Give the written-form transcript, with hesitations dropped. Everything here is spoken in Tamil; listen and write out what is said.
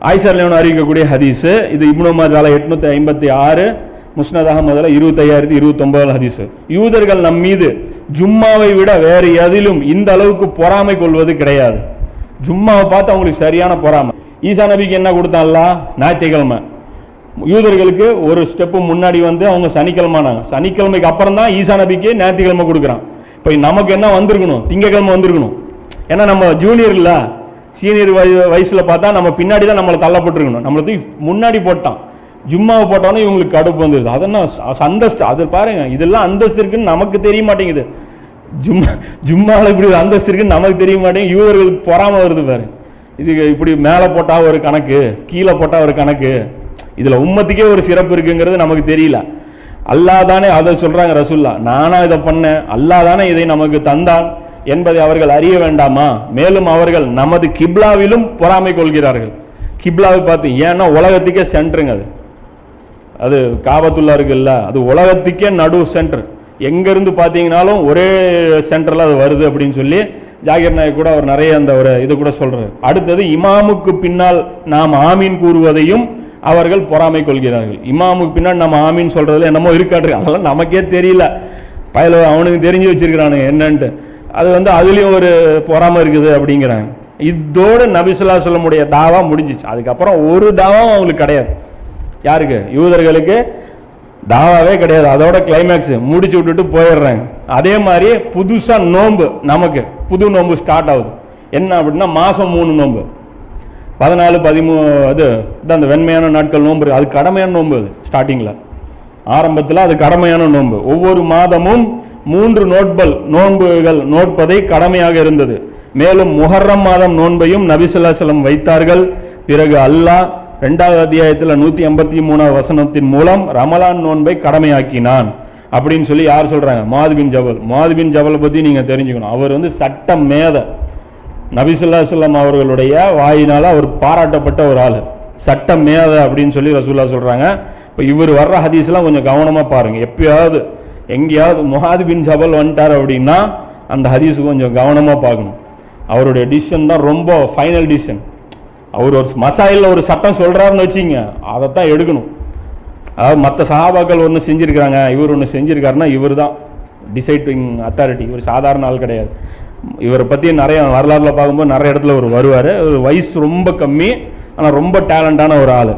ஆயிஷா ரலியல்லாஹு அறிவிக்கக்கூடிய ஹதீஸ். இது இப்னு மாஜால 856, முஸ்னத் அஹ்மதுல 25029 ஹதீஸ். யூதர்கள் நம் மீது ஜும்மாவை விட வேறு எதிலும் இந்த அளவுக்கு பொறாமை கொள்வது கிடையாது. ஜும்மாவை பார்த்து அவங்களுக்கு சரியான பொறாமை. ஈசா நபிக்கு என்ன கொடுத்தான்ல? ஞாயிற்றுக்கிழமை. யூதர்களுக்கு ஒரு ஸ்டெப்பு முன்னாடி வந்து அவங்க சனிக்கிழமைனாங்க. சனிக்கிழமைக்கு அப்புறம் தான் ஈசா நபிக்கு ஞாயிற்றுக்கிழமை கொடுக்குறான். இப்போ நமக்கு என்ன வந்திருக்கணும்? திங்கக்கிழமை வந்திருக்கணும். ஏன்னா நம்ம ஜூனியர் இல்லை, சீனியர் வயசில் பார்த்தா நம்ம பின்னாடி தான் நம்மளை தள்ளப்பட்டிருக்கணும். நம்மளை தூக்கி முன்னாடி போட்டான். ஜும்மாவை போட்டோன்னே இவங்களுக்கு கடுப்பு வந்துடுது. அதெல்லாம் அந்தஸ்து. அது பாருங்க, இதெல்லாம் அந்தஸ்து இருக்குன்னு நமக்கு தெரிய மாட்டேங்குது. ஜும்மாவில் இப்படி அந்தஸ்து இருக்குன்னு நமக்கு தெரிய மாட்டேங்குது. யூதர்களுக்கு பொறாமை வருது பாரு. இது இப்படி மேலே போட்டால் ஒரு கணக்கு, கீழே போட்டால் ஒரு கணக்கு. இதில் உம்மத்துக்கே ஒரு சிறப்பு இருக்குங்கிறது நமக்கு தெரியல. அல்லாஹ் தானே அதை சொல்கிறாங்க ரசூல்லா, நானா இதை பண்ணேன், அல்லாஹ் தானே இதை நமக்கு தந்தான் என்பதை அவர்கள் அறிய வேண்டாமா? மேலும் அவர்கள் நமது கிப்லாவிலும் பொறாமை கொள்கிறார்கள். கிப்லாவை பார்த்து, ஏன்னா உலகத்துக்கே சென்டருங்க அது. அது காபத்துல்லா இருக்குல்ல, அது உலகத்துக்கே நடு சென்டர். எங்கேருந்து பார்த்தீங்கன்னாலும் ஒரே சென்டரில் அது வருது அப்படின்னு சொல்லி ஜாகிர் நாயக் கூட அவர் நிறைய அந்த ஒரு இது கூட சொல்கிறார். அடுத்தது, இமாமுக்கு பின்னால் நாம் ஆமீன் கூறுவதையும் அவர்கள் பொறாமை கொள்கிறார்கள். இமாமுக்கு பின்னால் நம்ம ஆமீன் சொல்கிறதுல என்னமோ இருக்காட்டு, அதெல்லாம் நமக்கே தெரியல. பயல அவனுக்கு தெரிஞ்சு வச்சிருக்கிறானுங்க என்னன்ட்டு. அது வந்து அதுலேயும் ஒரு பொறாமை இருக்குது அப்படிங்கிறாங்க. இதோடு நபி ஸல்லல்லாஹு அலைஹி வஸல்லம் உடைய தாவா முடிஞ்சிச்சு. அதுக்கப்புறம் ஒரு தாவாவும் அவங்களுக்கு கிடையாது. யாருக்கு? யூதர்களுக்கு தாவாவே கிடையாது. அதோட கிளைமேக்ஸ் முடிச்சு விட்டுட்டு போயிடுறாங்க. அதே மாதிரி புதுசாக நோன்பு, நமக்கு புது நோன்பு ஸ்டார்ட் ஆகுது. என்ன அப்படின்னா, மாதம் 3 நோன்பு, 14, 13. அது அந்த வெண்மையான நாட்கள் நோன்பு. அது கடமையான நோன்பு. அது ஸ்டார்டிங்கில் ஆரம்பத்தில் அது கடமையான நோன்பு. ஒவ்வொரு மாதமும் 3 நோன்புகள் நோட்பதை கடமையாக இருந்தது. மேலும் முஹர்ரம் மாதம் நோன்பையும் நபி ஸல்லல்லாஹு அலைஹி வஸல்லம் வைத்தார்கள். பிறகு அல்லாஹ் 2வது அத்தியாயத்தில் 183வது வசனத்தின் மூலம் ரமலான் நோன்பை கடமையாக்கினான் அப்படின்னு சொல்லி யார் சொல்றாங்க? முஆது பின் ஜபல். முஆது பின் ஜபலை பற்றி நீங்கள் தெரிஞ்சுக்கணும். அவர் வந்து சட்ட மேத. நபி ஸல்லல்லாஹு அலைஹி வஸல்லம் அவர்களுடைய வாயினால அவர் பாராட்டப்பட்ட ஒரு ஆள். சட்ட மேத அப்படின்னு சொல்லி ரசூலுல்லாஹ் சொல்றாங்க. இப்போ இவர் வர்ற ஹதீஸ்லாம் கொஞ்சம் கவனமாக பாருங்க. எப்பயாவது எங்கேயாவது முஆது பின் ஜபல் வந்துட்டார் அப்படின்னா அந்த ஹதீஸ் கொஞ்சம் கவனமாக பார்க்கணும். அவருடைய டிசிஷன் தான் ரொம்ப ஃபைனல் டிசிஷன். அவர் ஒரு மசாயில் ஒரு சட்டம் சொல்கிறாருன்னு வச்சிங்க, அதைத்தான் எடுக்கணும். அதாவது மற்ற சஹாபாக்கள் ஒன்று செஞ்சுருக்கிறாங்க, இவர் ஒன்று செஞ்சுருக்காருன்னா இவர் தான் டிசைடிங் அத்தாரிட்டி. இவர் சாதாரண ஆள் கிடையாது. இவரை பற்றி நிறைய வரலாறுல பார்க்கும்போது நிறைய இடத்துல ஒரு வருவார். வயசு ரொம்ப கம்மி, ஆனால் ரொம்ப டேலண்டான ஒரு ஆள்.